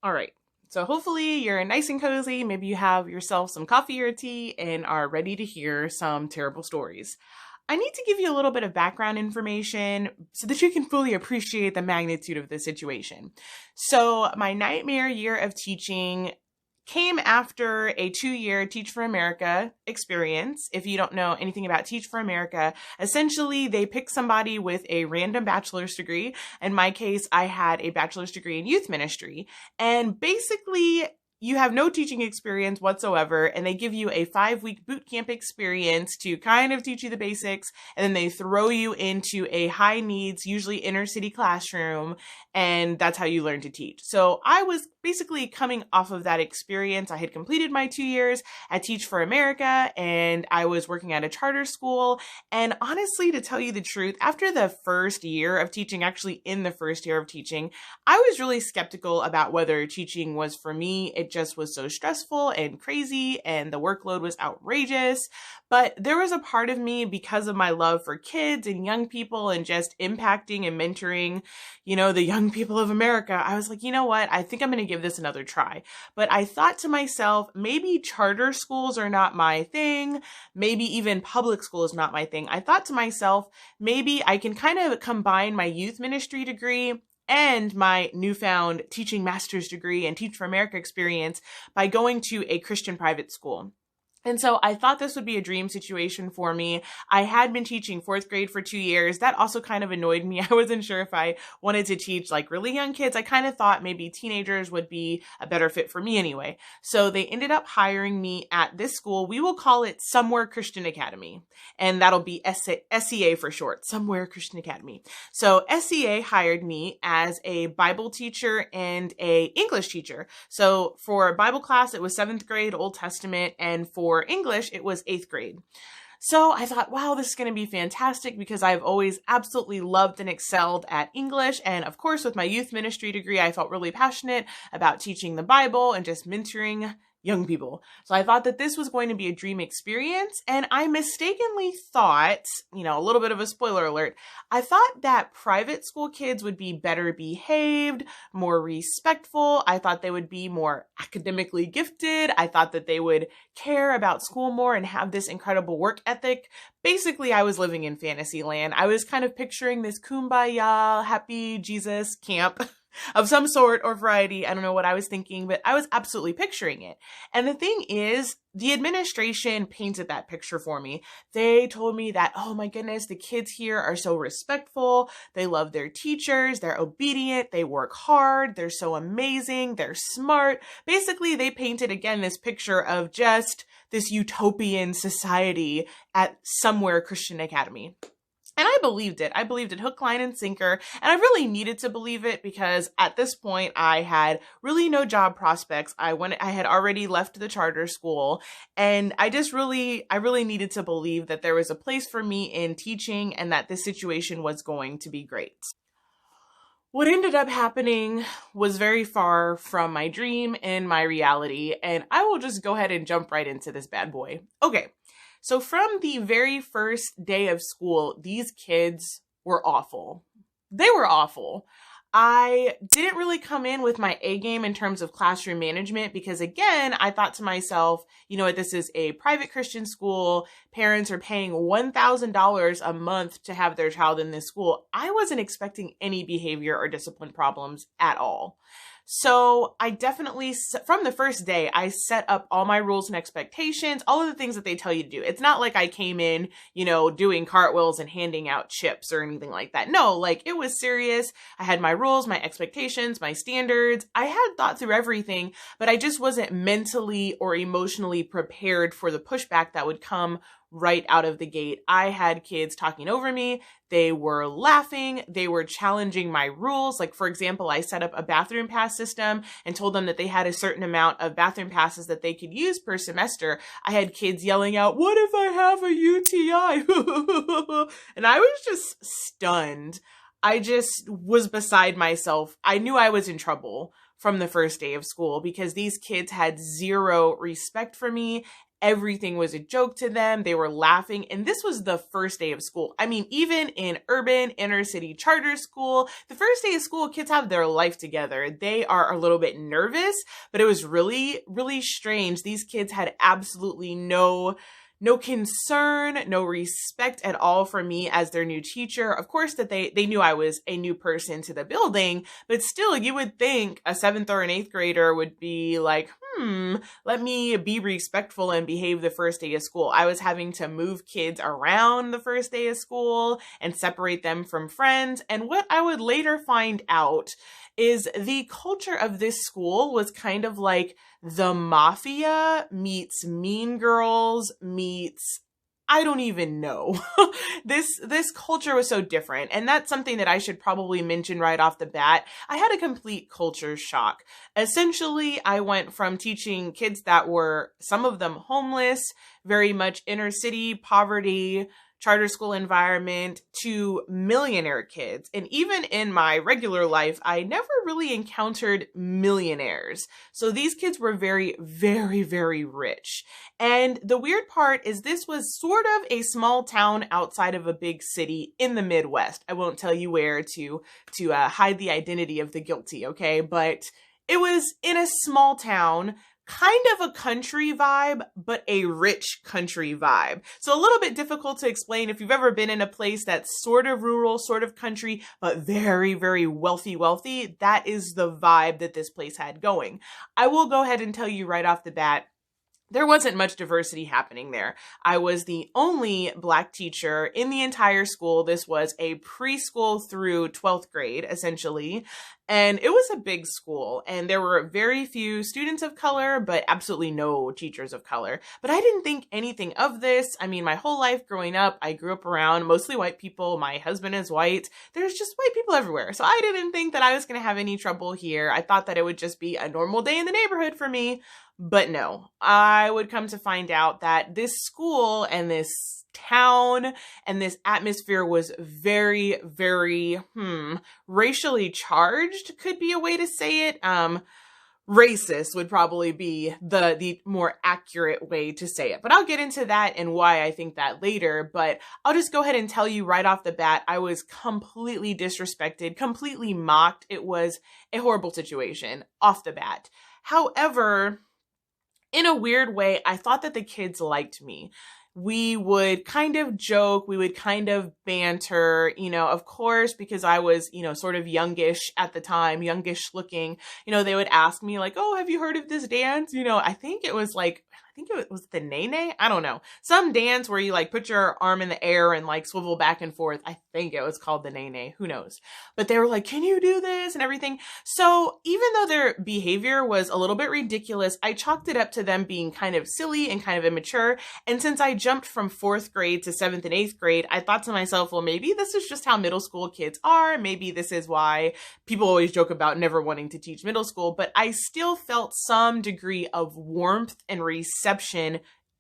All right. So hopefully you're nice and cozy. Maybe you have yourself some coffee or tea and are ready to hear some terrible stories. I need to give you a little bit of background information so that you can fully appreciate the magnitude of the situation. So my nightmare year of teaching came after a 2-year Teach for America experience. If you don't know anything about Teach for America, essentially they pick somebody with a random bachelor's degree. In my case, I had a bachelor's degree in youth ministry. And basically, you have no teaching experience whatsoever, and they give you a 5-week boot camp experience to kind of teach you the basics, and then they throw you into a high needs, usually inner city classroom, and that's how you learn to teach. So I was basically coming off of that experience. I had completed my 2 years at Teach for America, and I was working at a charter school. And honestly, to tell you the truth, after the first year of teaching, actually in the first year of teaching, I was really skeptical about whether teaching was for me. It just was so stressful and crazy, and the workload was outrageous. But there was a part of me, because of my love for kids and young people and just impacting and mentoring, the young people of America, I was like, you know what? I think I'm going to give this another try. But I thought to myself, maybe charter schools are not my thing. Maybe even public school is not my thing. I thought to myself, maybe I can kind of combine my youth ministry degree and my newfound teaching master's degree and Teach for America experience by going to a Christian private school. And so I thought this would be a dream situation for me. I had been teaching 4th grade for 2 years. That also kind of annoyed me. I wasn't sure if I wanted to teach like really young kids. I kind of thought maybe teenagers would be a better fit for me anyway. So they ended up hiring me at this school. We will call it Somewhere Christian Academy. And that'll be SEA for short, Somewhere Christian Academy. So SEA hired me as a Bible teacher and a English teacher. So for Bible class, it was 7th grade, Old Testament, and for English, it was 8th grade. So I thought, wow, this is going to be fantastic because I've always absolutely loved and excelled at English. And of course, with my youth ministry degree, I felt really passionate about teaching the Bible and just mentoring young people. So I thought that this was going to be a dream experience. And I mistakenly thought, a little bit of a spoiler alert, I thought that private school kids would be better behaved, more respectful. I thought they would be more academically gifted. I thought that they would care about school more and have this incredible work ethic. Basically, I was living in fantasy land. I was kind of picturing this kumbaya, happy Jesus camp of some sort or variety. I don't know what I was thinking, but I was absolutely picturing it. And the thing is, the administration painted that picture for me. They told me that, oh my goodness, the kids here are so respectful. They love their teachers. They're obedient. They work hard. They're so amazing. They're smart. Basically, they painted again this picture of just this utopian society at Somewhere Christian Academy. And I believed it. I believed it hook, line, and sinker. And I really needed to believe it because at this point I had really no job prospects. I had already left the charter school, and I really needed to believe that there was a place for me in teaching and that this situation was going to be great. What ended up happening was very far from my dream and my reality, and I will just go ahead and jump right into this bad boy. Okay. So from the very first day of school, these kids were awful. They were awful. I didn't really come in with my A game in terms of classroom management because, again, I thought to myself, this is a private Christian school. Parents are paying $1,000 a month to have their child in this school. I wasn't expecting any behavior or discipline problems at all. So I definitely, from the first day, I set up all my rules and expectations, all of the things that they tell you to do. It's not like I came in, doing cartwheels and handing out chips or anything like that. No, it was serious. I had my rules, my expectations, my standards. I had thought through everything, but I just wasn't mentally or emotionally prepared for the pushback that would come right out of the gate. I had kids talking over me. They were laughing. They were challenging my rules. Like, for example, I set up a bathroom pass system and told them that they had a certain amount of bathroom passes that they could use per semester. I had kids yelling out, "What if I have a UTI?" And I was just stunned. I just was beside myself. I knew I was in trouble from the first day of school because these kids had zero respect for me Everything was a joke to them. They were laughing. And this was the first day of school. I mean, even in urban inner city charter school, the first day of school, kids have their life together. They are a little bit nervous, but it was really, really strange. These kids had absolutely no concern, no respect at all for me as their new teacher. Of course that they knew I was a new person to the building, but still you would think a 7th or an 8th grader would be like, let me be respectful and behave the first day of school. I was having to move kids around the first day of school and separate them from friends. And what I would later find out is the culture of this school was kind of like the mafia meets Mean Girls meets I don't even know. This culture was so different. And that's something that I should probably mention right off the bat. I had a complete culture shock. Essentially, I went from teaching kids that were, some of them homeless, very much inner city poverty, charter school environment, to millionaire kids. And even in my regular life, I never really encountered millionaires. So these kids were very, very, very rich. And the weird part is this was sort of a small town outside of a big city in the Midwest. I won't tell you where to hide the identity of the guilty, okay? But it was in a small town, kind of a country vibe, but a rich country vibe. So a little bit difficult to explain if you've ever been in a place that's sort of rural, sort of country, but very, very wealthy. That is the vibe that this place had going. I will go ahead and tell you right off the bat, there wasn't much diversity happening there. I was the only Black teacher in the entire school. This was a preschool through 12th grade, essentially. And it was a big school, and there were very few students of color, but absolutely no teachers of color. But I didn't think anything of this. I mean, my whole life growing up, I grew up around mostly white people. My husband is white. There's just white people everywhere. So I didn't think that I was going to have any trouble here. I thought that it would just be a normal day in the neighborhood for me. But no, I would come to find out that this school and this town and this atmosphere was very, very, racially charged, could be a way to say it. Racist would probably be the more accurate way to say it. But I'll get into that and why I think that later. But I'll just go ahead and tell you right off the bat, I was completely disrespected, completely mocked. It was a horrible situation off the bat. However, in a weird way, I thought that the kids liked me. We would kind of joke, we would kind of banter, of course, because I was, sort of youngish at the time, youngish looking, they would ask me like, oh, have you heard of this dance? I think it was the nene. I don't know. Some dance where you like put your arm in the air and like swivel back and forth. I think it was called the nene. Who knows? But they were like, can you do this and everything? So even though their behavior was a little bit ridiculous, I chalked it up to them being kind of silly and kind of immature. And since I jumped from 4th grade to 7th and 8th grade, I thought to myself, well, maybe this is just how middle school kids are. Maybe this is why people always joke about never wanting to teach middle school. But I still felt some degree of warmth and reception,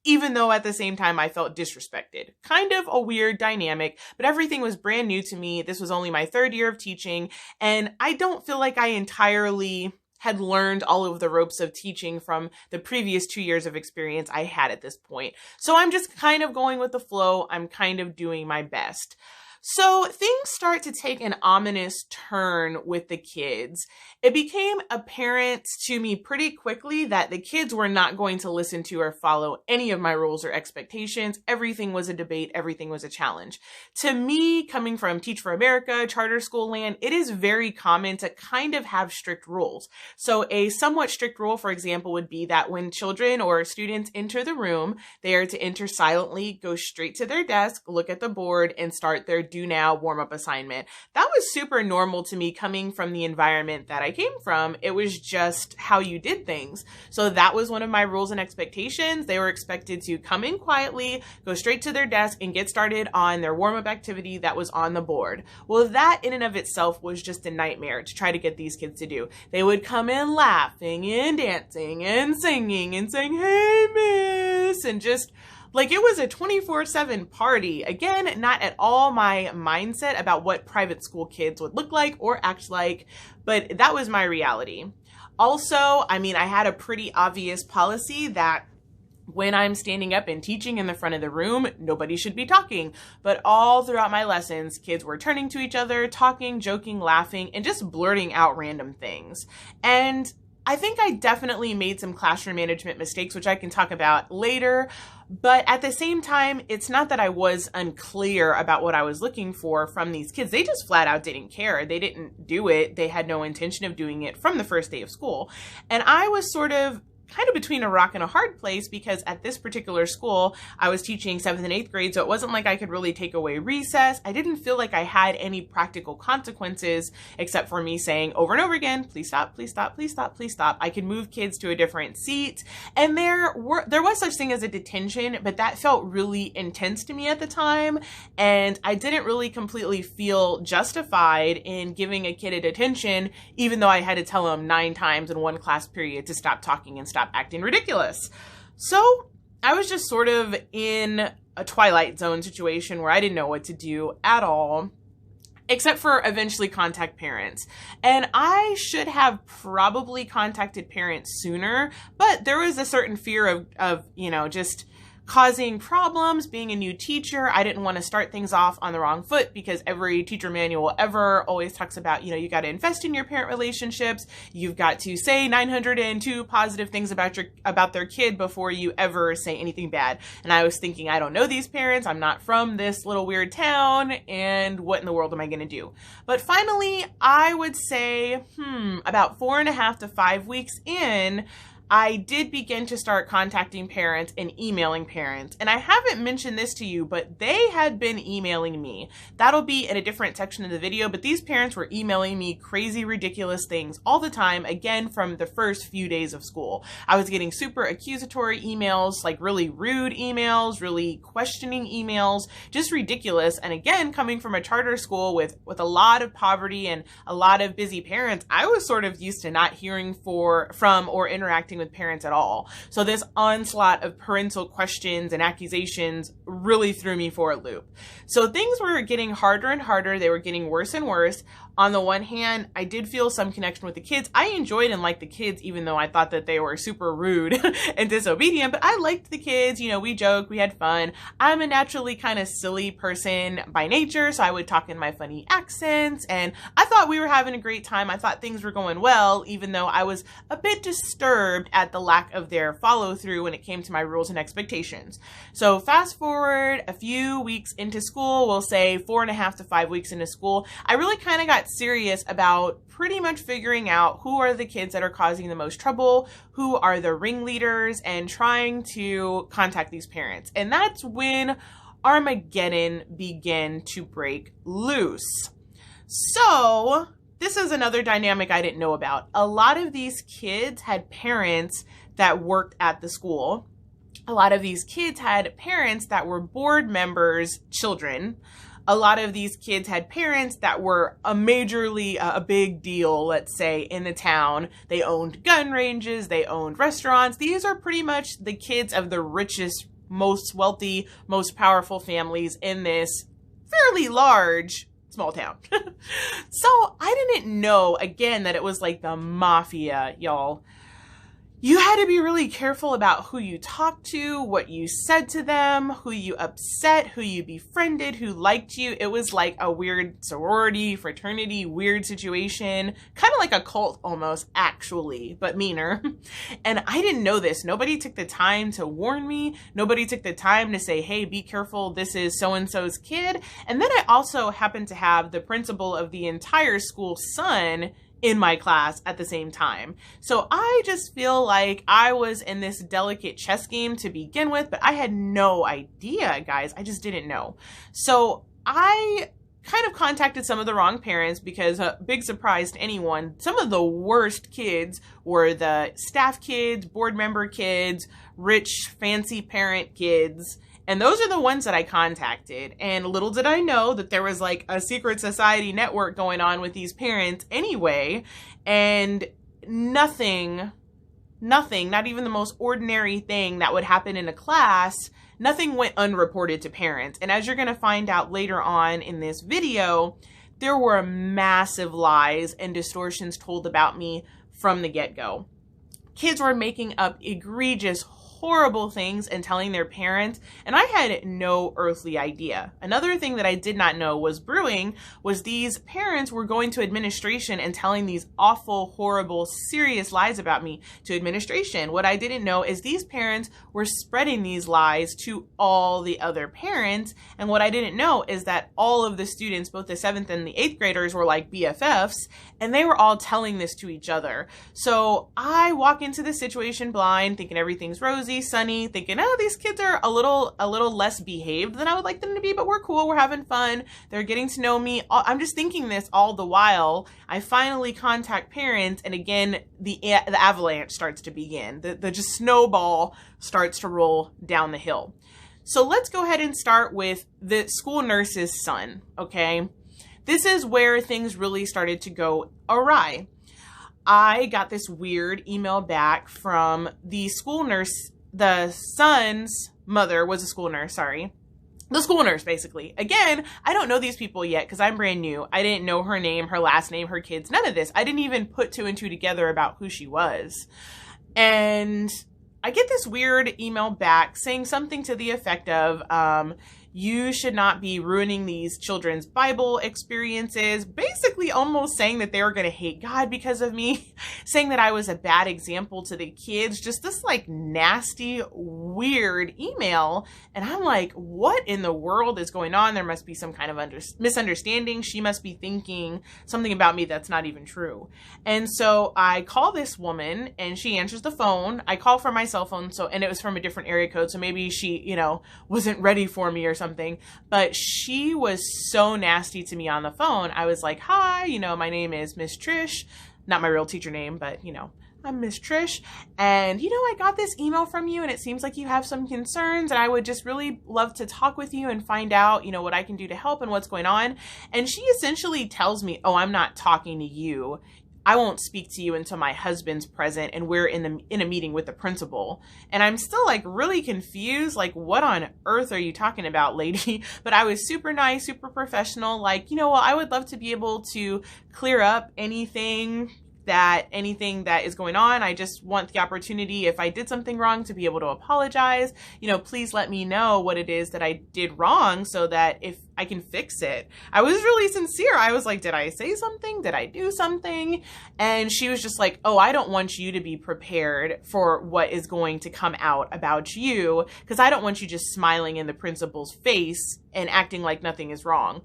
even though at the same time I felt disrespected. Kind of a weird dynamic, but everything was brand new to me. This was only my 3rd year of teaching, and I don't feel like I entirely had learned all of the ropes of teaching from the previous 2 years of experience I had at this point. So I'm just kind of going with the flow. I'm kind of doing my best. So things start to take an ominous turn with the kids. It became apparent to me pretty quickly that the kids were not going to listen to or follow any of my rules or expectations. Everything was a debate. Everything was a challenge. To me, coming from Teach for America, charter school land, it is very common to kind of have strict rules. So a somewhat strict rule, for example, would be that when children or students enter the room, they are to enter silently, go straight to their desk, look at the board, and start their do now warm-up assignment. That was super normal to me coming from the environment that I came from. It was just how you did things. So that was one of my rules and expectations. They were expected to come in quietly, go straight to their desk, and get started on their warm-up activity that was on the board. Well, that in and of itself was just a nightmare to try to get these kids to do. They would come in laughing and dancing and singing and saying, "Hey, miss," and just like it was a 24/7 party. Again, not at all my mindset about what private school kids would look like or act like, but that was my reality. Also, I mean, I had a pretty obvious policy that When I'm standing up and teaching in the front of the room, nobody should be talking. But all throughout my lessons, kids were turning to each other, talking, joking, laughing, and just blurting out random things. And I think I definitely made some classroom management mistakes, which I can talk about later. But at the same time, it's not that I was unclear about what I was looking for from these kids. They just flat out didn't care. They didn't do it. They had no intention of doing it from the first day of school. And I was sort of kind of between a rock and a hard place, because at this particular school, I was teaching 7th and 8th grade, so it wasn't like I could really take away recess. I didn't feel like I had any practical consequences, except for me saying over and over again, please stop, please stop, please stop, please stop. I could move kids to a different seat. And there was such thing as a detention, but that felt really intense to me at the time. And I didn't really completely feel justified in giving a kid a detention, even though I had to tell him 9 times in one class period to stop talking and stop acting ridiculous. So I was just sort of in a Twilight Zone situation where I didn't know what to do at all, except for eventually contact parents. And I should have probably contacted parents sooner, but there was a certain fear of just causing problems, being a new teacher. I didn't want to start things off on the wrong foot, because every teacher manual ever always talks about, you got to invest in your parent relationships. You've got to say 902 positive things about their kid before you ever say anything bad. And I was thinking, I don't know these parents. I'm not from this little weird town. And what in the world am I going to do? But finally, I would say, about 4.5 to 5 weeks in, I did begin to start contacting parents and emailing parents. And I haven't mentioned this to you, but they had been emailing me. That'll be in a different section of the video, but these parents were emailing me crazy, ridiculous things all the time, again, from the first few days of school. I was getting super accusatory emails, like really rude emails, really questioning emails, just ridiculous. And again, coming from a charter school with a lot of poverty and a lot of busy parents, I was sort of used to not hearing from or interacting with parents at all. So this onslaught of parental questions and accusations really threw me for a loop. So things were getting harder and harder. They were getting worse and worse. On the one hand, I did feel some connection with the kids. I enjoyed and liked the kids, even though I thought that they were super rude and disobedient, but I liked the kids. We joked, we had fun. I'm a naturally kind of silly person by nature, so I would talk in my funny accents, and I thought we were having a great time. I thought things were going well, even though I was a bit disturbed at the lack of their follow through when it came to my rules and expectations. So fast forward a few weeks into school, we'll say 4.5 to 5 weeks into school, I really kind of got serious about pretty much figuring out who are the kids that are causing the most trouble, who are the ringleaders, and trying to contact these parents. And that's when Armageddon began to break loose. So this is another dynamic I didn't know about. A lot of these kids had parents that worked at the school. A lot of these kids had parents that were board members' children. A lot of these kids had parents that were a big deal, let's say, in the town. They owned gun ranges, they owned restaurants. These are pretty much the kids of the richest, most wealthy, most powerful families in this fairly large small town. So I didn't know, again, that it was like the mafia, y'all. You had to be really careful about who you talked to, what you said to them, who you upset, who you befriended, who liked you. It was like a weird sorority, fraternity, weird situation, kind of like a cult almost, actually, but meaner. And I didn't know this. Nobody took the time to warn me. Nobody took the time to say, hey, be careful, this is so-and-so's kid. And then I also happened to have the principal of the entire school's son in my class at the same time. So I just feel like I was in this delicate chess game to begin with, but I had no idea, guys. I just didn't know. So I kind of contacted some of the wrong parents because, big surprise to anyone, some of the worst kids were the staff kids, board member kids, rich, fancy parent kids. And those are the ones that I contacted. And little did I know that there was like a secret society network going on with these parents anyway. And nothing, not even the most ordinary thing that would happen in a class, nothing went unreported to parents. And as you're going to find out later on in this video, there were massive lies and distortions told about me from the get-go. Kids were making up egregious, horrible things and telling their parents, and I had no earthly idea. Another thing that I did not know was brewing was these parents were going to administration and telling these awful, horrible, serious lies about me to administration. What I didn't know is these parents were spreading these lies to all the other parents, and what I didn't know is that all of the students, both the 7th and the 8th graders, were like BFFs, and they were all telling this to each other. So I walk into this situation blind, thinking everything's rosy, sunny, thinking, oh, these kids are a little less behaved than I would like them to be, but we're cool, we're having fun, they're getting to know me. I'm just thinking this all the while. I finally contact parents, and again, the avalanche starts to begin. The just snowball starts to roll down the hill. So let's go ahead and start with the school nurse's son, okay? This is where things really started to go awry. I got this weird email back from the school nurse. The son's mother was a school nurse, sorry. The school nurse, basically. Again, I don't know these people yet because I'm brand new. I didn't know her name, her last name, her kids, none of this. I didn't even put 2 and 2 together about who she was. And I get this weird email back saying something to the effect of, you should not be ruining these children's Bible experiences, basically almost saying that they were going to hate God because of me, saying that I was a bad example to the kids, just this like nasty, weird email. And I'm like, what in the world is going on? There must be some kind of misunderstanding. She must be thinking something about me that's not even true. And so I call this woman and she answers the phone. I call from my cell phone, and it was from a different area code. So maybe she, wasn't ready for me or something, but she was so nasty to me on the phone. I was like, hi, my name is Miss Trish, not my real teacher name, but I'm Miss Trish, and I got this email from you and it seems like you have some concerns and I would just really love to talk with you and find out, what I can do to help and what's going on. And she essentially tells me, oh, I'm not talking to you. I won't speak to you until my husband's present and we're in a meeting with the principal. And I'm still like really confused, like what on earth are you talking about, lady? But I was super nice, super professional, like, I would love to be able to clear up anything that is going on. I just want the opportunity, if I did something wrong, to be able to apologize. Please let me know what it is that I did wrong so that if I can fix it. I was really sincere. I was like, did I say something? Did I do something? And she was just like, oh, I don't want you to be prepared for what is going to come out about you, because I don't want you just smiling in the principal's face and acting like nothing is wrong.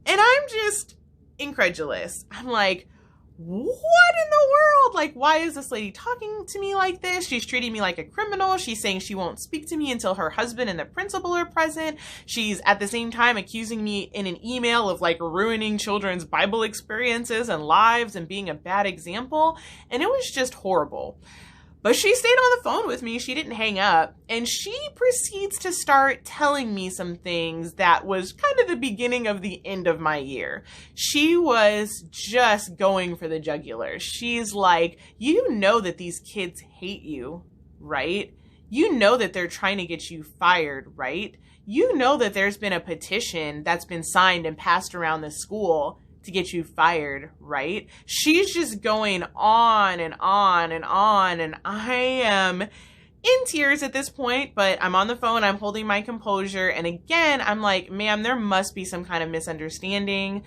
And I'm just incredulous. I'm like, what in the world? Like, why is this lady talking to me like this? She's treating me like a criminal. She's saying she won't speak to me until her husband and the principal are present. She's at the same time accusing me in an email of like ruining children's Bible experiences and lives and being a bad example. And it was just horrible. But she stayed on the phone with me. She didn't hang up. And she proceeds to start telling me some things that was kind of the beginning of the end of my year. She was just going for the jugular. She's like, you know that these kids hate you, right? You know that they're trying to get you fired, right? You know that there's been a petition that's been signed and passed around the school to get you fired, right? She's just going on and on and on, and I am in tears at this point, but I'm on the phone, I'm holding my composure, and again, I'm like, ma'am, there must be some kind of misunderstanding.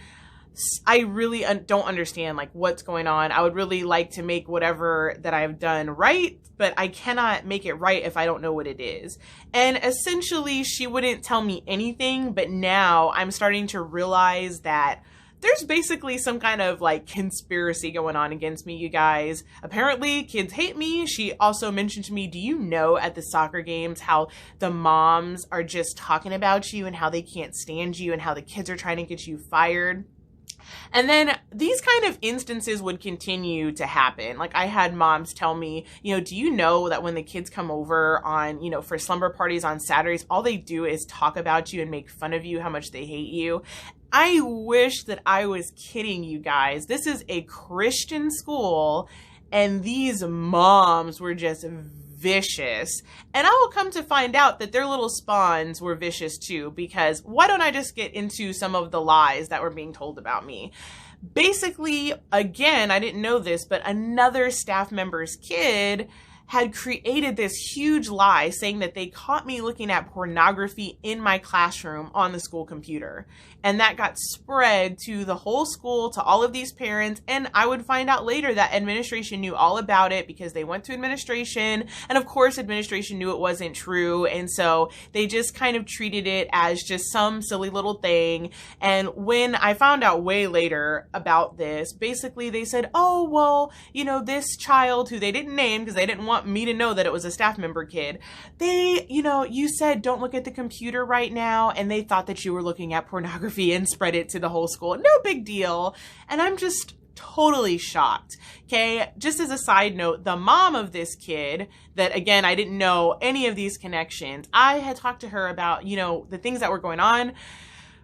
I really don't understand like what's going on. I would really like to make whatever that I've done right, but I cannot make it right if I don't know what it is. And essentially, she wouldn't tell me anything, but now I'm starting to realize that there's basically some kind of like conspiracy going on against me, you guys. Apparently, kids hate me. She also mentioned to me, do you know at the soccer games how the moms are just talking about you and how they can't stand you and how the kids are trying to get you fired? And then these kind of instances would continue to happen. Like I had moms tell me, do you know that when the kids come over on, for slumber parties on Saturdays, all they do is talk about you and make fun of you, how much they hate you. I wish that I was kidding you guys. This is a Christian school and these moms were just vicious. And I will come to find out that their little spawns were vicious too, because why don't I just get into some of the lies that were being told about me? Basically, again, I didn't know this, but another staff member's kid had created this huge lie saying that they caught me looking at pornography in my classroom on the school computer. And that got spread to the whole school, to all of these parents. And I would find out later that administration knew all about it because they went to administration. And of course, administration knew it wasn't true. And so they just kind of treated it as just some silly little thing. And when I found out way later about this, basically they said, oh, well, you know, this child who they didn't name because they didn't want me to know that it was a staff member kid, they, you know, you said don't look at the computer right now, and they thought that you were looking at pornography and spread it to the whole school. No big deal. And I'm just totally shocked. Okay. Just as a side note, the mom of this kid that, again, I didn't know any of these connections, I had talked to her about, you know, the things that were going on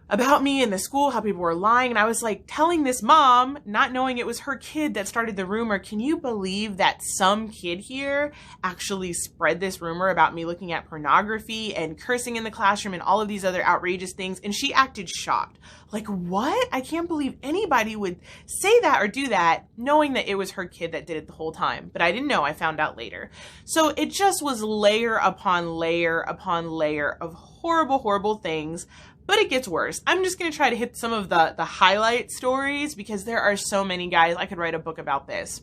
about me in the school, how people were lying. And I was like telling this mom, not knowing it was her kid that started the rumor, can you believe that some kid here actually spread this rumor about me looking at pornography and cursing in the classroom and all of these other outrageous things? And she acted shocked. Like, what? I can't believe anybody would say that or do that, knowing that it was her kid that did it the whole time. But I didn't know. I found out later. So it just was layer upon layer upon layer of horrible, horrible things. But it gets worse. I'm just going to try to hit some of the highlight stories because there are so many, guys. I could write a book about this.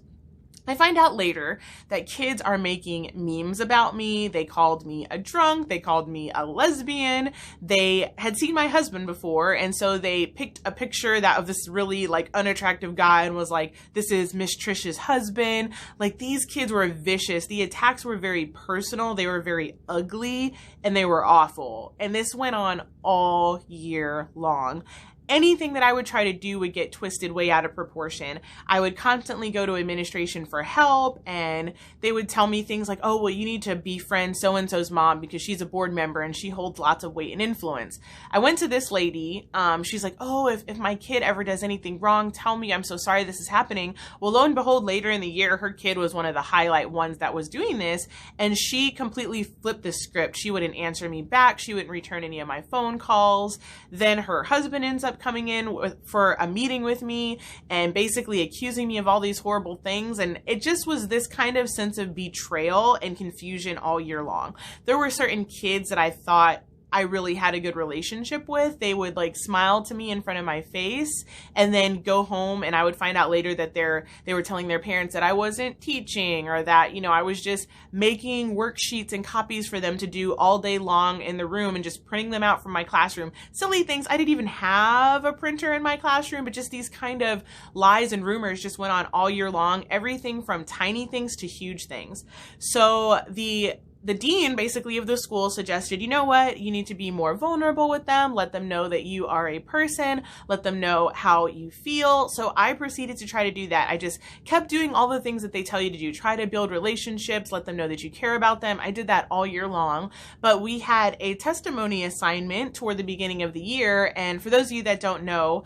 I find out later that kids are making memes about me. They called me a drunk. They called me a lesbian. They had seen my husband before. And so they picked a picture that of this really like unattractive guy and was like, this is Miss Trish's husband. Like, these kids were vicious. The attacks were very personal. They were very ugly and they were awful. And this went on all year long. Anything that I would try to do would get twisted way out of proportion. I would constantly go to administration for help, and they would tell me things like, oh, well, you need to befriend so-and-so's mom because she's a board member and she holds lots of weight and influence. I went to this lady. She's like, oh, if my kid ever does anything wrong, tell me. I'm so sorry this is happening. Well, lo and behold, later in the year, her kid was one of the highlight ones that was doing this, and she completely flipped the script. She wouldn't answer me back. She wouldn't return any of my phone calls. Then her husband ends up coming in for a meeting with me and basically accusing me of all these horrible things. And it just was this kind of sense of betrayal and confusion all year long. There were certain kids that I thought I really had a good relationship with. They would like smile to me in front of my face and then go home, and I would find out later that they were telling their parents that I wasn't teaching, or that, you know, I was just making worksheets and copies for them to do all day long in the room and just printing them out from my classroom. Silly things. I didn't even have a printer in my classroom, but just these kind of lies and rumors just went on all year long. Everything from tiny things to huge things. So the dean basically of the school suggested, you know what, you need to be more vulnerable with them. Let them know that you are a person. Let them know how you feel. So I proceeded to try to do that. I just kept doing all the things that they tell you to do. Try to build relationships. Let them know that you care about them. I did that all year long. But we had a testimony assignment toward the beginning of the year. And for those of you that don't know,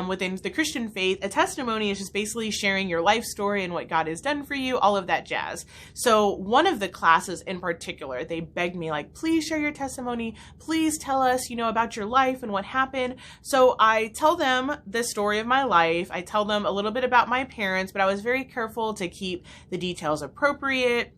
within the Christian faith, a testimony is just basically sharing your life story and what God has done for you, all of that jazz. So one of the classes in particular, they begged me, like, please share your testimony. Please tell us, you know, about your life and what happened. So I tell them the story of my life. I tell them a little bit about my parents, but I was very careful to keep the details appropriate,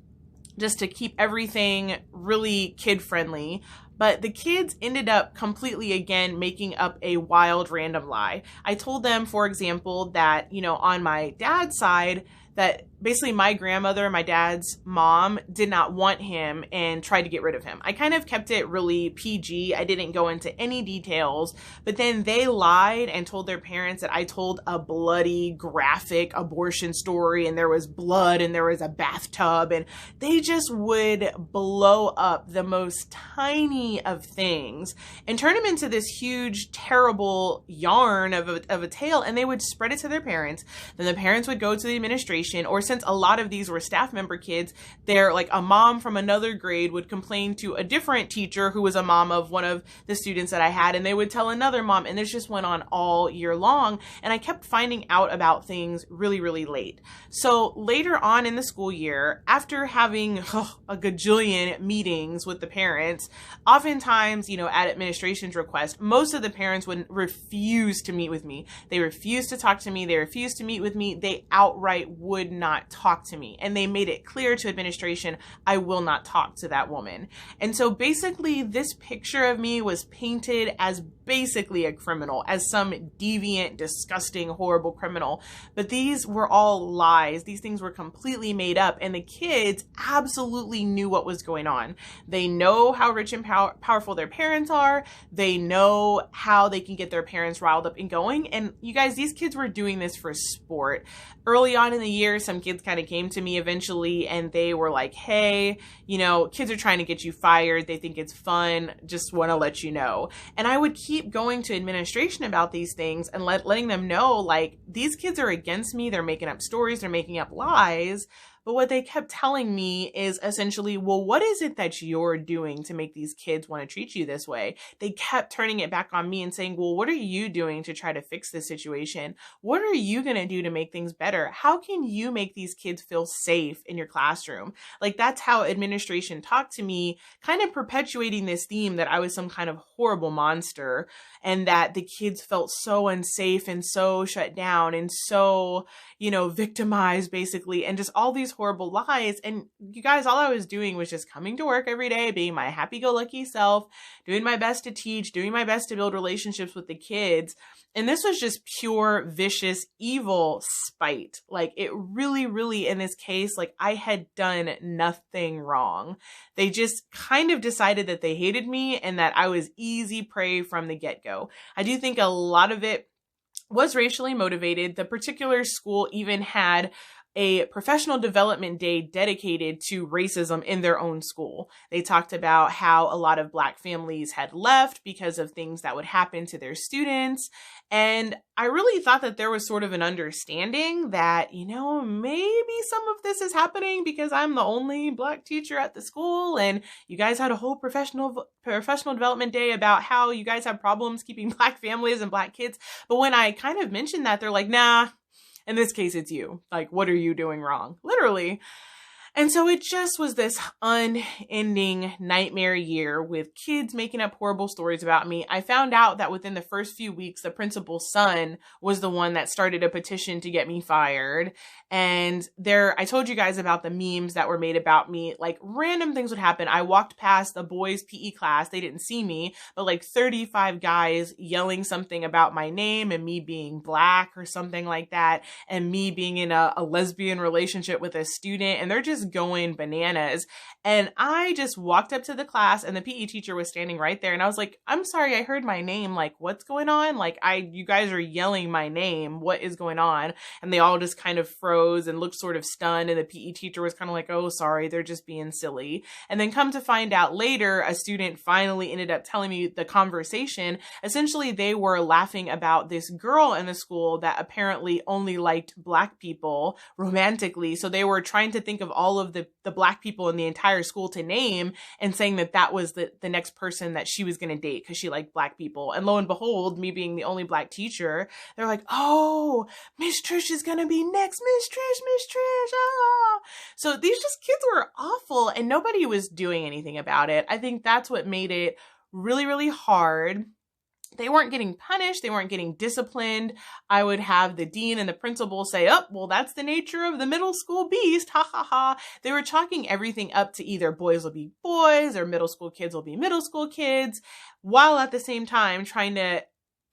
just to keep everything really kid friendly. But the kids ended up completely, again, making up a wild random lie. I told them, for example, that, you know, on my dad's side, that basically my grandmother, my dad's mom, did not want him and tried to get rid of him. I kind of kept it really PG. I didn't go into any details, but then they lied and told their parents that I told a bloody, graphic abortion story, and there was blood and there was a bathtub, and they just would blow up the most tiny of things and turn them into this huge, terrible yarn of a tale, and they would spread it to their parents. Then the parents would go to the administration, or since a lot of these were staff member kids, they're like a mom from another grade would complain to a different teacher who was a mom of one of the students that I had, and they would tell another mom, and this just went on all year long. And I kept finding out about things really, really late. So later on in the school year, after having a gajillion meetings with the parents, oftentimes, at administration's request, most of the parents would refuse to meet with me. They refused to talk to me. They refused to meet with me. They outright would not talk to me. And they made it clear to administration, I will not talk to that woman. And so basically this picture of me was painted as basically a criminal, as some deviant, disgusting, horrible criminal. But these were all lies. These things were completely made up. And the kids absolutely knew what was going on. They know how rich and powerful their parents are. They know how they can get their parents riled up and going. And you guys, these kids were doing this for sport. Early on in the year, some kids kind of came to me eventually and they were like, hey, kids are trying to get you fired. They think it's fun. Just want to let you know. And I would keep going to administration about these things and letting them know, like, these kids are against me. They're making up stories. They're making up lies. But what they kept telling me is essentially, well, what is it that you're doing to make these kids want to treat you this way? They kept turning it back on me and saying, well, what are you doing to try to fix this situation? What are you going to do to make things better? How can you make these kids feel safe in your classroom? Like, that's how administration talked to me, kind of perpetuating this theme that I was some kind of horrible monster and that the kids felt so unsafe and so shut down and so, victimized basically, and just all these horrible lies. And you guys, all I was doing was just coming to work every day, being my happy-go-lucky self, doing my best to teach, doing my best to build relationships with the kids. And this was just pure, vicious, evil spite. Like, it really, really, in this case, like, I had done nothing wrong. They just kind of decided that they hated me and that I was easy prey from the get-go. I do think a lot of it was racially motivated. The particular school even had a professional development day dedicated to racism in their own school. They talked about how a lot of Black families had left because of things that would happen to their students. And I really thought that there was sort of an understanding that, maybe some of this is happening because I'm the only Black teacher at the school. And you guys had a whole professional development day about how you guys have problems keeping Black families and Black kids. But when I kind of mentioned that, they're like, nah, in this case, it's you. Like, what are you doing wrong? Literally. And so it just was this unending nightmare year with kids making up horrible stories about me. I found out that within the first few weeks, the principal's son was the one that started a petition to get me fired. And I told you guys about the memes that were made about me. Like, random things would happen. I walked past a boys' PE class. They didn't see me, but like 35 guys yelling something about my name and me being Black or something like that, and me being in a lesbian relationship with a student. And they're just going bananas. And I just walked up to the class and the PE teacher was standing right there. And I was like, I'm sorry, I heard my name. Like, what's going on? Like, you guys are yelling my name. What is going on? And they all just kind of froze and looked sort of stunned. And the PE teacher was kind of like, oh, sorry, they're just being silly. And then come to find out later, a student finally ended up telling me the conversation. Essentially, they were laughing about this girl in the school that apparently only liked Black people romantically. So they were trying to think of all of the Black people in the entire school to name and saying that was the next person that she was going to date because she liked Black people. And lo and behold, me being the only Black teacher, they're like, oh, Miss Trish is going to be next. Miss Trish. Oh. So these kids were awful and nobody was doing anything about it. I think that's what made it really, really hard. They weren't getting punished. They weren't getting disciplined. I would have the dean and the principal say, oh, well, that's the nature of the middle school beast. Ha ha ha. They were chalking everything up to either boys will be boys or middle school kids will be middle school kids, while at the same time trying to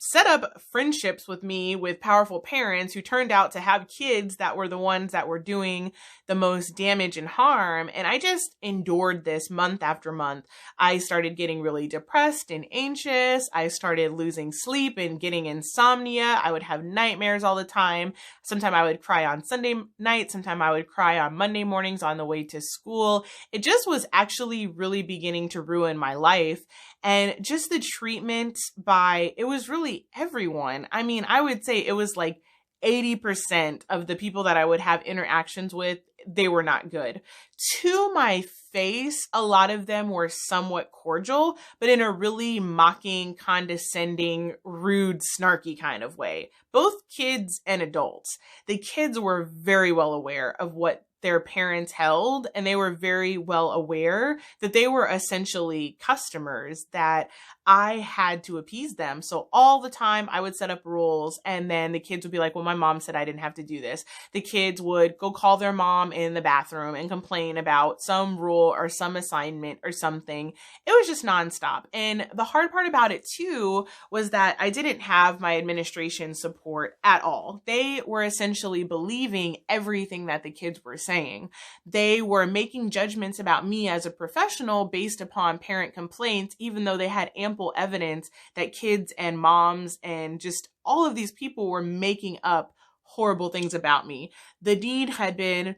set up friendships with me with powerful parents who turned out to have kids that were the ones that were doing the most damage and harm. And I just endured this month after month. I started getting really depressed and anxious. I started losing sleep and getting insomnia. I would have nightmares all the time. Sometimes I would cry on Sunday night. Sometimes I would cry on Monday mornings on the way to school. It just was actually really beginning to ruin my life. And just the treatment it was really everyone. I mean, I would say it was like 80% of the people that I would have interactions with, they were not good. To my face, a lot of them were somewhat cordial, but in a really mocking, condescending, rude, snarky kind of way. Both kids and adults. The kids were very well aware of what their parents held, and they were very well aware that they were essentially customers, that I had to appease them. So all the time I would set up rules, and then the kids would be like, well, my mom said I didn't have to do this. The kids would go call their mom in the bathroom and complain about some rule or some assignment or something. It was just nonstop. And the hard part about it too was that I didn't have my administration support at all. They were essentially believing everything that the kids were saying. They were making judgments about me as a professional based upon parent complaints, even though they had ample evidence that kids and moms and just all of these people were making up horrible things about me. The dean had been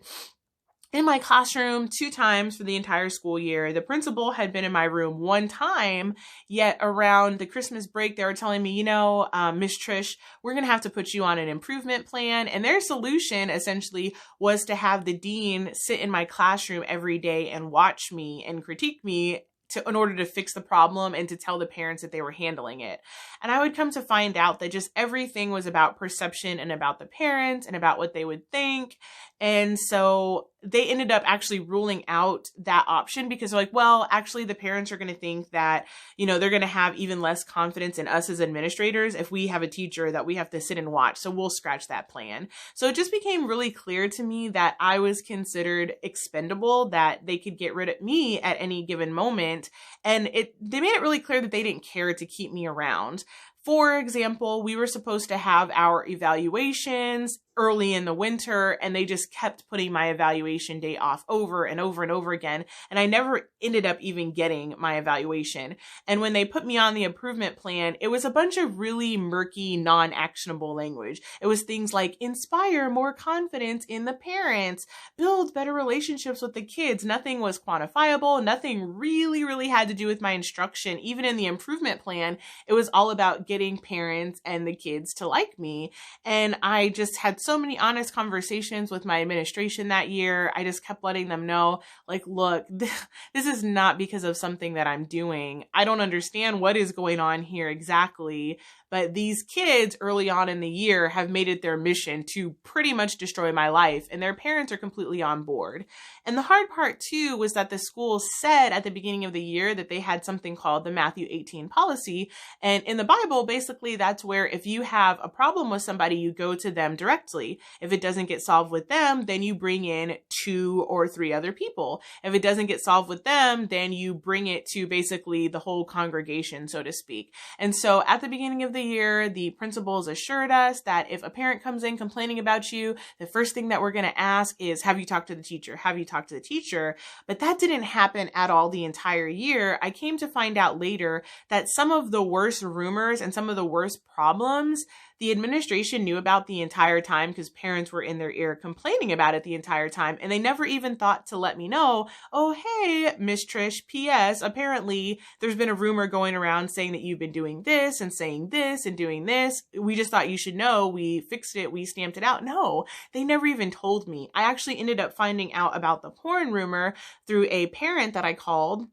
in my classroom 2 times for the entire school year. The principal had been in my room 1 time, yet around the Christmas break, they were telling me, Miss Trish, we're going to have to put you on an improvement plan. And their solution essentially was to have the dean sit in my classroom every day and watch me and critique me in order to fix the problem and to tell the parents that they were handling it. And I would come to find out that just everything was about perception and about the parents and about what they would think. And so they ended up actually ruling out that option because they're like, well, actually the parents are going to think that, they're going to have even less confidence in us as administrators if we have a teacher that we have to sit and watch. So we'll scratch that plan. So it just became really clear to me that I was considered expendable, that they could get rid of me at any given moment. And they made it really clear that they didn't care to keep me around. For example, we were supposed to have our evaluations early in the winter, and they just kept putting my evaluation date off over and over and over again. And I never ended up even getting my evaluation. And when they put me on the improvement plan, it was a bunch of really murky, non-actionable language. It was things like inspire more confidence in the parents, build better relationships with the kids. Nothing was quantifiable. Nothing really, really had to do with my instruction. Even in the improvement plan, it was all about getting parents and the kids to like me. And I just had so many honest conversations with my administration that year. I just kept letting them know, like, look, this is not because of something that I'm doing. I don't understand what is going on here exactly, but these kids early on in the year have made it their mission to pretty much destroy my life, and their parents are completely on board. And the hard part too was that the school said at the beginning of the year that they had something called the Matthew 18 policy. And in the Bible, basically that's where if you have a problem with somebody, you go to them directly. If it doesn't get solved with them, then you bring in 2 or 3 other people. If it doesn't get solved with them, then you bring it to basically the whole congregation, so to speak. And so at the beginning of the year, the principals assured us that if a parent comes in complaining about you, the first thing that we're going to ask is, have you talked to the teacher? Have you talked to the teacher? But that didn't happen at all the entire year. I came to find out later that some of the worst rumors and some of the worst problems the administration knew about the entire time because parents were in their ear complaining about it the entire time. And they never even thought to let me know, oh, hey, Miss Trish, P.S. Apparently there's been a rumor going around saying that you've been doing this and saying this and doing this. We just thought you should know. We fixed it. We stamped it out. No, they never even told me. I actually ended up finding out about the porn rumor through a parent that I called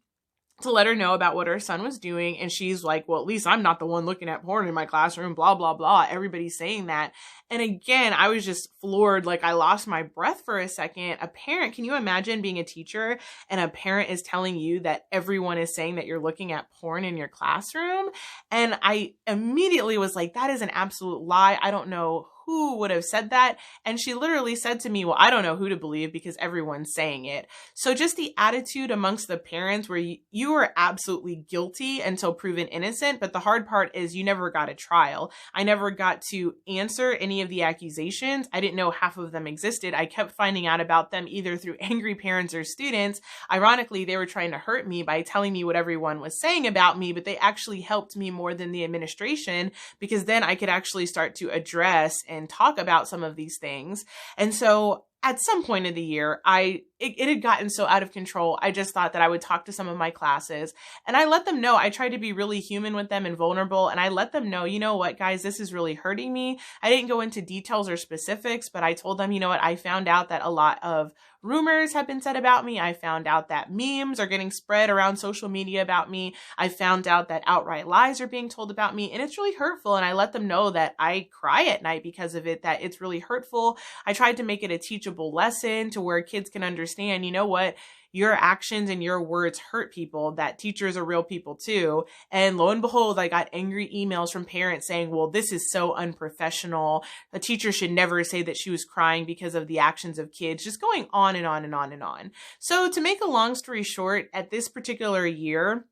to let her know about what her son was doing. And she's like, well, at least I'm not the one looking at porn in my classroom, blah, blah, blah. Everybody's saying that. And again, I was just floored. Like I lost my breath for a second. A parent, can you imagine being a teacher and a parent is telling you that everyone is saying that you're looking at porn in your classroom? And I immediately was like, that is an absolute lie. I don't know who would have said that. And she literally said to me, well, I don't know who to believe because everyone's saying it. So just the attitude amongst the parents where you are absolutely guilty until proven innocent. But the hard part is you never got a trial. I never got to answer any of the accusations. I didn't know half of them existed. I kept finding out about them either through angry parents or students. Ironically, they were trying to hurt me by telling me what everyone was saying about me, but they actually helped me more than the administration because then I could actually start to address and talk about some of these things. And so at some point in the year, it had gotten so out of control. I just thought that I would talk to some of my classes and I let them know. I tried to be really human with them and vulnerable. And I let them know, you know what, guys, this is really hurting me. I didn't go into details or specifics, but I told them, you know what, I found out that a lot of rumors have been said about me. I found out that memes are getting spread around social media about me. I found out that outright lies are being told about me, and it's really hurtful. And I let them know that I cry at night because of it, that it's really hurtful. I tried to make it a teachable teachable lesson to where kids can understand, you know what, your actions and your words hurt people, that teachers are real people too. And lo and behold, I got angry emails from parents saying, well, this is so unprofessional. The teacher should never say that she was crying because of the actions of kids, just going on and on and on and on. So to make a long story short, at this particular year,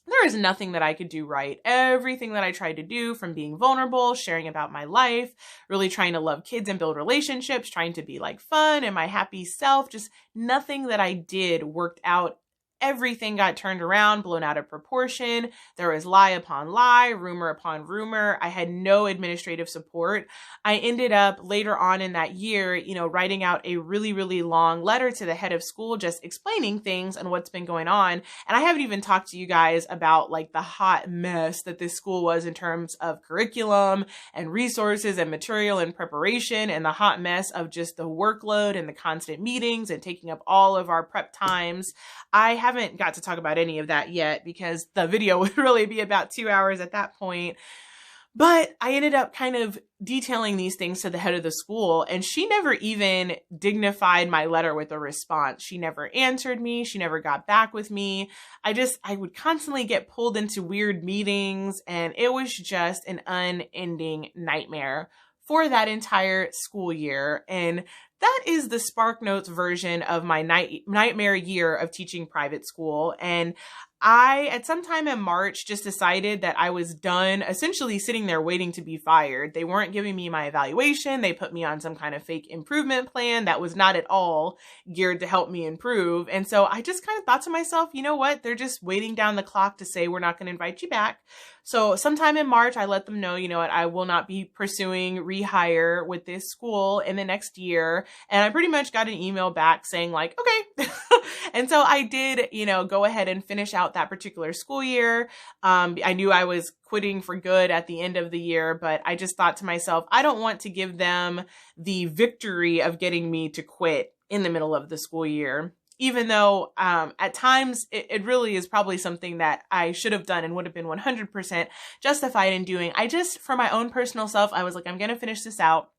there is nothing that I could do right. Everything that I tried to do, from being vulnerable, sharing about my life, really trying to love kids and build relationships, trying to be like fun and my happy self, just nothing that I did worked out. Everything got turned around, blown out of proportion. There was lie upon lie, rumor upon rumor. I had no administrative support. I ended up later on in that year, writing out a really, really long letter to the head of school, just explaining things and what's been going on. And I haven't even talked to you guys about the hot mess that this school was in terms of curriculum and resources and material and preparation, and the hot mess of just the workload and the constant meetings and taking up all of our prep times. I haven't got to talk about any of that yet because the video would really be about 2 hours at that point. But I ended up kind of detailing these things to the head of the school, and she never even dignified my letter with a response. She never answered me. She never got back with me. I would constantly get pulled into weird meetings, and it was just an unending nightmare for that entire school year. And that is the SparkNotes version of my nightmare year of teaching private school. And I, at some time in March, just decided that I was done essentially sitting there waiting to be fired. They weren't giving me my evaluation. They put me on some kind of fake improvement plan that was not at all geared to help me improve. And so I just kind of thought to myself, you know what? They're just waiting down the clock to say, we're not going to invite you back. So sometime in March, I let them know, you know what, I will not be pursuing rehire with this school in the next year. And I pretty much got an email back saying okay. And so I did, go ahead and finish out that particular school year. I knew I was quitting for good at the end of the year, but I just thought to myself, I don't want to give them the victory of getting me to quit in the middle of the school year. Even though at times it really is probably something that I should have done and would have been 100% justified in doing. I just, for my own personal self, I was like, I'm going to finish this out,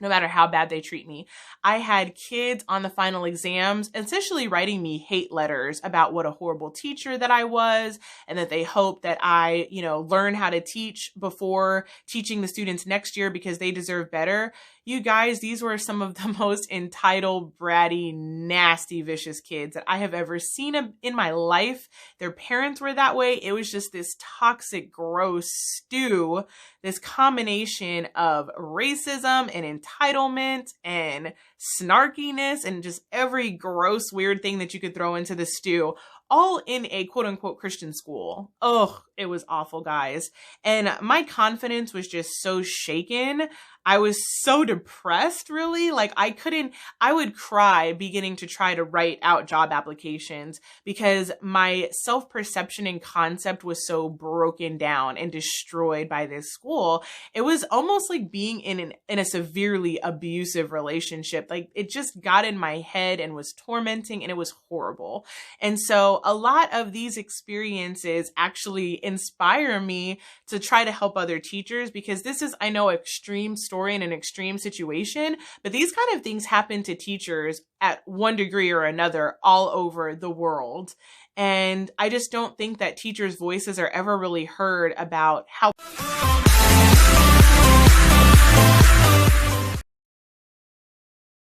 no matter how bad they treat me. I had kids on the final exams essentially writing me hate letters about what a horrible teacher that I was, and that they hope that I, learn how to teach before teaching the students next year because they deserve better. You guys, these were some of the most entitled, bratty, nasty, vicious kids that I have ever seen in my life. Their parents were that way. It was just this toxic, gross stew, this combination of racism and entitlement and snarkiness and just every gross, weird thing that you could throw into the stew, all in a quote unquote Christian school. Oh, it was awful, guys. And my confidence was just so shaken. I was so depressed, really. I would cry beginning to try to write out job applications because my self-perception and concept was so broken down and destroyed by this school. It was almost like being in a severely abusive relationship. It just got in my head and was tormenting, and it was horrible. And so a lot of these experiences actually inspire me to try to help other teachers, because this is, I know, extreme story in an extreme situation, but these kind of things happen to teachers at one degree or another all over the world. And I just don't think that teachers' voices are ever really heard about how